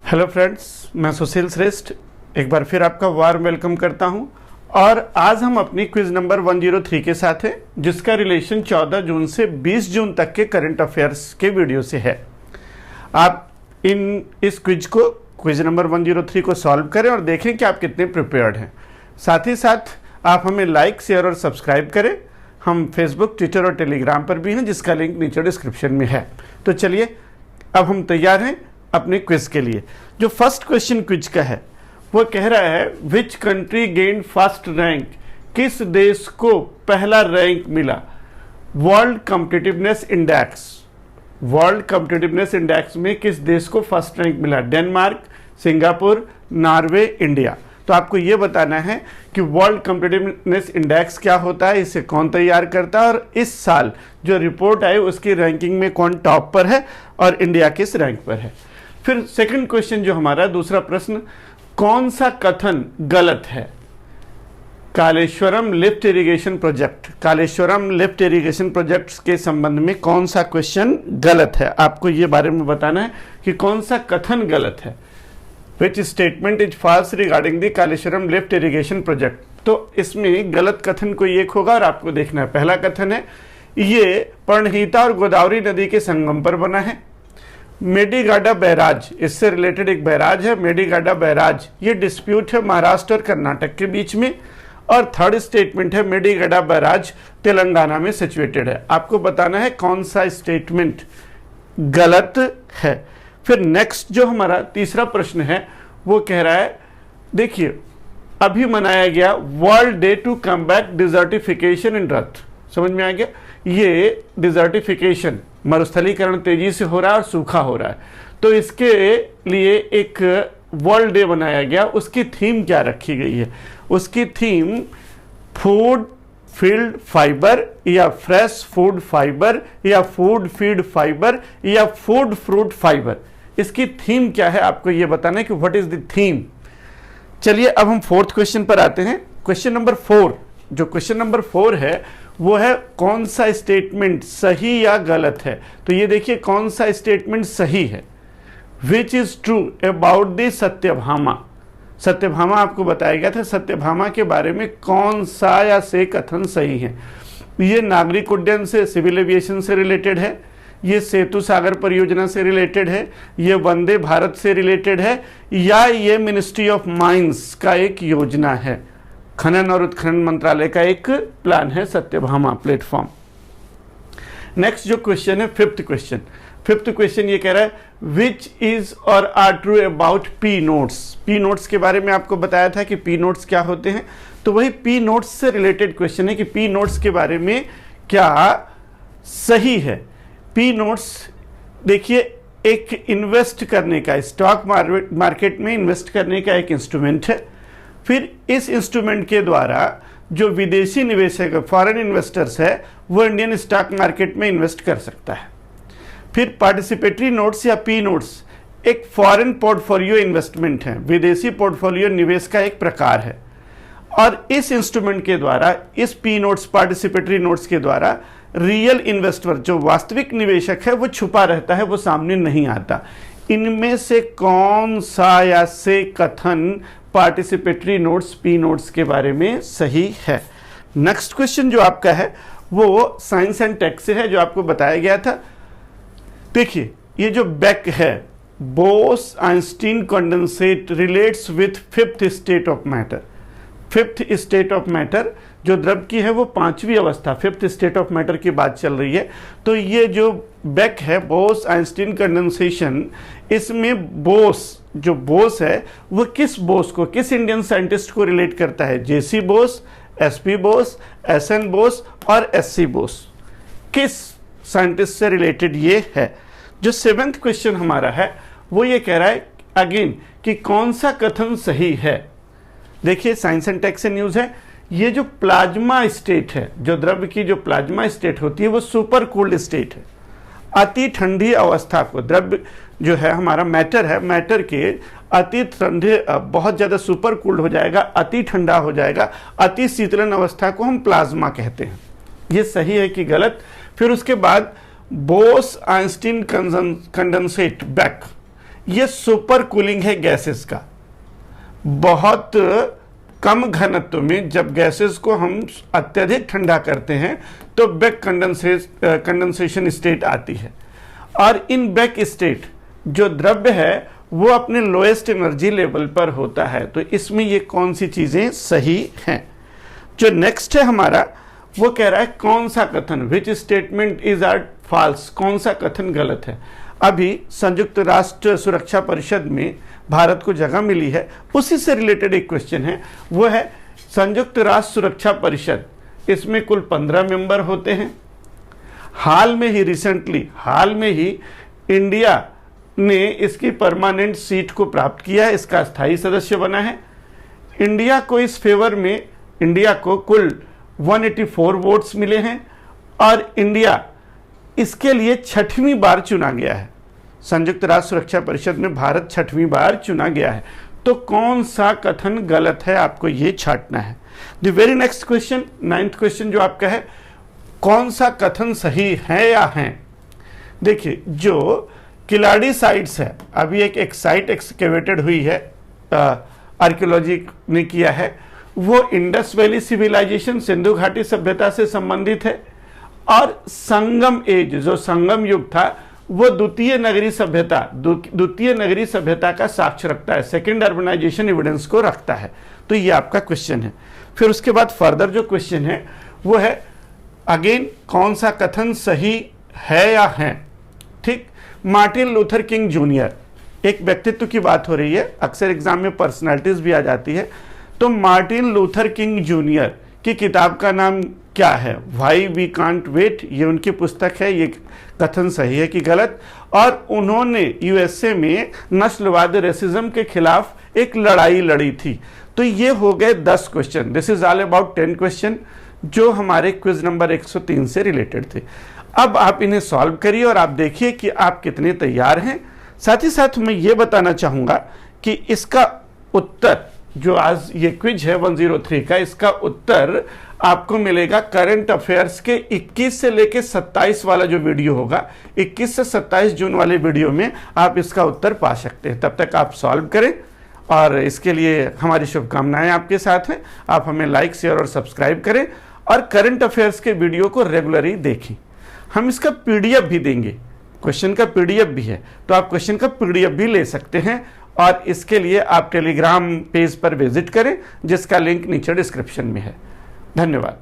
Hello friends, मैं सुशील श्रेष्ठ एक बार फिर आपका वार्म वेलकम करता हूं। और आज हम अपनी क्विज नंबर 103 के साथ हैं, जिसका रिलेशन 14 जून से 20 जून तक के करंट अफेयर्स के वीडियो से है। आप इस क्विज नंबर 103 को सॉल्व करें और देखें कि आप कितने प्रिपेयर्ड हैं। साथ ही साथ आप हमें लाइक, शेयर और सब्सक्राइब करें। हम फेसबुक, ट्विटर और टेलीग्राम पर भी हैं, जिसका लिंक नीचे डिस्क्रिप्शन में है। तो चलिए, अब हम तैयार हैं अपने क्विज के लिए। जो फर्स्ट क्वेश्चन क्विज का है वो कह रहा है, which country gained first rank, किस देश को पहला रैंक मिला world competitiveness index. World competitiveness index में किस देश को फर्स्ट रैंक मिला? Denmark, Singapore, Norway, India. तो आपको ये बताना है कि वर्ल्ड कॉम्पिटिटिवनेस इंडेक्स क्या होता है, इसे कौन तैयार करता है और इस साल जो रिपोर्ट आई उसकी रैंकिंग में कौन टॉप पर है और इंडिया किस रैंक पर है। फिर सेकंड क्वेश्चन जो हमारा दूसरा प्रश्न, कौन सा कथन गलत है? Kaleshwaram lift irrigation project, Kaleshwaram lift irrigation project के संबंध में कौन सा क्वेश्चन गलत है? आपको ये बारे में बताना है कि कौन सा कथन गलत है। Which statement is false regarding the Kaleshwaram lift irrigation project. तो इसमें गलत कथन कोई एक होगा और आपको देखना है। पहला कथन है, ये पर्णहिता और गोदावरी नदी के संगम पर बना है। मेडीगाडा बैराज, इससे रिलेटेड एक बैराज है मेडीगाडा बैराज, ये डिस्प्यूट है महाराष्ट्र और कर्नाटक के बीच में। और थर्ड स्टेटमेंट है, मेडीगाडा बैराज तेलंगाना में सिचुएटेड है। आपको बताना है कौन सा स्टेटमेंट गलत है। फिर नेक्स्ट जो हमारा तीसरा प्रश्न है वो कह रहा है, देखिए अभी मनाया गया world day to combat desertification इन रथ। समझ में आ गया? ये डिजर्टिफिकेशन, मरुस्थलीकरण तेजी से हो रहा है और सूखा हो रहा है, तो इसके लिए एक वर्ल्ड डे बनाया गया। उसकी थीम क्या रखी गई है? उसकी थीम फूड फील्ड फाइबर या फ्रेश फूड फाइबर या फूड फीड फाइबर या फूड फ्रूट फाइबर। इसकी थीम क्या है आपको ये बताना है कि व्हाट इज द थीम। चलिए अब हम फोर्थ क्वेश्चन पर आते हैं। क्वेश्चन नंबर 4, जो क्वेश्चन नंबर 4 है वो है, कौन सा स्टेटमेंट सही या गलत है। तो ये देखिए कौन सा स्टेटमेंट सही है। Which is true about the Satyabhama. Satyabhama आपको बताया गया था, सत्यभामा के बारे में कौन सा या से कथन सही है। ये नागरिक उड्डयन से, सिविल एविएशन से रिलेटेड है, ये सेतु सागर परियोजना से रिलेटेड है, ये वंदे भारत से रिलेटेड है, या ये मिनिस्ट्री ऑफ माइंस का एक योजना है, खनन और उत्खनन मंत्रालय का एक प्लान है सत्यभामा प्लेटफॉर्म। नेक्स्ट जो क्वेश्चन है फिफ्थ क्वेश्चन ये कह रहा है, which is or are true about P notes. P notes के बारे में आपको बताया था कि पी नोट्स क्या होते हैं, तो वही पी नोट्स से रिलेटेड क्वेश्चन है कि पी नोट्स के बारे में क्या सही है। पी नोट्स देखिए एक इन्वेस्ट करने का, स्टॉक मार्केट में इन्वेस्ट करने का एक इंस्ट्रूमेंट है। फिर इस इंस्ट्रूमेंट के द्वारा जो विदेशी निवेशक, फॉरेन इन्वेस्टर्स है, वो इंडियन स्टॉक मार्केट में इन्वेस्ट कर सकता है। फिर पार्टिसिपेटरी नोट्स या पी नोट्स एक फॉरेन पोर्टफोलियो इन्वेस्टमेंट है, विदेशी पोर्टफोलियो निवेश का एक प्रकार है। और इस इंस्ट्रूमेंट के द्वारा, इस पी नोट्स, पार्टिसिपेटरी नोट्स के द्वारा रियल इन्वेस्टर, जो वास्तविक निवेशक है, वो छुपा रहता है, वो सामने नहीं आता। इनमें से कौन सा या से कथन पार्टिसिपेटरी नोट्स, पी नोट्स के बारे में सही है? नेक्स्ट क्वेश्चन जो आपका है वो साइंस एंड टेक से है, जो आपको बताया गया था। देखिए ये जो बेक है, Bose Einstein condensate relates with fifth state of matter. Fifth state of matter जो द्रव की है वो पांचवी अवस्था, फिफ्थ स्टेट ऑफ मैटर की बात चल रही है। तो ये जो बेक है, बोस आइंस्टीन कंडेंसेशन, इसमें बोस, जो बोस है वो किस बोस को, किस इंडियन साइंटिस्ट को रिलेट करता है? जेसी बोस, एसपी बोस, एसएन बोस और एससी बोस, किस साइंटिस्ट से रिलेटेड ये है? जो सेवेंथ क्वेश्चन हमारा है वो ये कह रहा है अगेन कि कौन सा कथन सही है। देखिए साइंस एंड टेक से न्यूज है, ये जो प्लाज्मा स्टेट है, जो द्रव्य की जो प्लाज्मा स्टेट होती है वो सुपर कूल्ड स्टेट है। अति ठंडी अवस्था को, द्रव्य जो है हमारा मैटर है, मैटर के अति ठंडे, बहुत ज़्यादा सुपर कूल्ड हो जाएगा, अति ठंडा हो जाएगा, अति शीतलन अवस्था को हम प्लाज्मा कहते हैं। ये सही है कि गलत? फिर उसके बाद बोस आइंस्टीन कंडेंसेट बेक, ये सुपर कूलिंग है गैसेस का। बहुत कम घनत्व में जब गैसेस को हम अत्यधिक ठंडा करते हैं तो बैक कंडेंसेशन स्टेट आती है, और इन बैक स्टेट जो द्रव्य है वो अपने लोएस्ट एनर्जी लेवल पर होता है। तो इसमें ये कौन सी चीजें सही हैं? जो नेक्स्ट है हमारा, वो कह रहा है कौन सा कथन, which statement is are false, कौन सा कथन गलत है। अभी संयुक्त राष्ट्र सुरक्षा परिषद में भारत को जगह मिली है, उसी से रिलेटेड एक क्वेश्चन है, वो है संयुक्त राष्ट्र सुरक्षा परिषद, इसमें कुल 15 मेंबर होते हैं। हाल में ही इंडिया ने इसकी परमानेंट सीट को प्राप्त किया है, इसका स्थायी सदस्य बना है। इंडिया को इस फेवर में इंडिया को कुल 184 वोट्स मिले हैं, और इंडिया इसके लिए 6वीं बार चुना गया है। संयुक्त राष्ट्र सुरक्षा परिषद में भारत 6वीं बार चुना गया है। तो कौन सा कथन गलत है, आपको ये छांटना है। The very next question, 9th question जो आपका है, कौन सा कथन सही है या है। देखिए, जो किलाड़ी साइट्स है, अभी एक साइट एक्सकेवेटेड हुई है, आर्कियोलॉजी ने किया है, वो इंडस वैली सिविलाइजेशन, सिंधु घाटी सभ्यता से संबंधित है। और संगम एज, जो संगम युग था, वो द्वितीय नगरी सभ्यता का साक्ष्य रखता है, सेकेंड अर्बनाइजेशन एविडेंस को रखता है। तो ये आपका क्वेश्चन है। फिर उसके बाद फर्दर जो क्वेश्चन है वो है अगेन, कौन सा कथन सही है या है। ठीक, मार्टिन लूथर किंग जूनियर, एक व्यक्तित्व की बात हो रही है, अक्सर एग्जाम में पर्सनालिटीज भी आ जाती है। तो मार्टिन लूथर किंग जूनियर की किताब का नाम क्या है? व्हाई वी कांट वेट, ये उनकी पुस्तक है। ये कथन सही है कि गलत? और उन्होंने यूएसए में नस्लवाद, रेसिज्म के खिलाफ एक लड़ाई लड़ी थी। तो ये हो गए 10 question. This is all about 10 question जो हमारे क्विज नंबर 103 से रिलेटेड थे। अब आप इन्हें सॉल्व करिए और आप देखिए कि आप कितने तैयार हैं। साथ ही साथ मैं ये बताना चाहूंगा कि इसका उत्तर, जो आज ये क्विज है 103 का, इसका उत्तर आपको मिलेगा करंट अफेयर्स के 21 से लेके 27 वाला जो वीडियो होगा, 21 से 27 जून वाले वीडियो में आप इसका उत्तर पा सकते हैं। तब तक आप सॉल्व करें, और इसके लिए हमारी शुभकामनाएं आपके साथ हैं। आप हमें लाइक, शेयर और सब्सक्राइब करें, और करंट अफेयर्स के वीडियो को रेगुलरली देखें। हम इसका पीडीएफ भी देंगे, क्वेश्चन का पीडीएफ भी है, तो आप क्वेश्चन का पीडीएफ भी ले सकते हैं। और इसके लिए आप टेलीग्राम पेज पर विजिट करें, जिसका लिंक नीचे डिस्क्रिप्शन में है। धन्यवाद।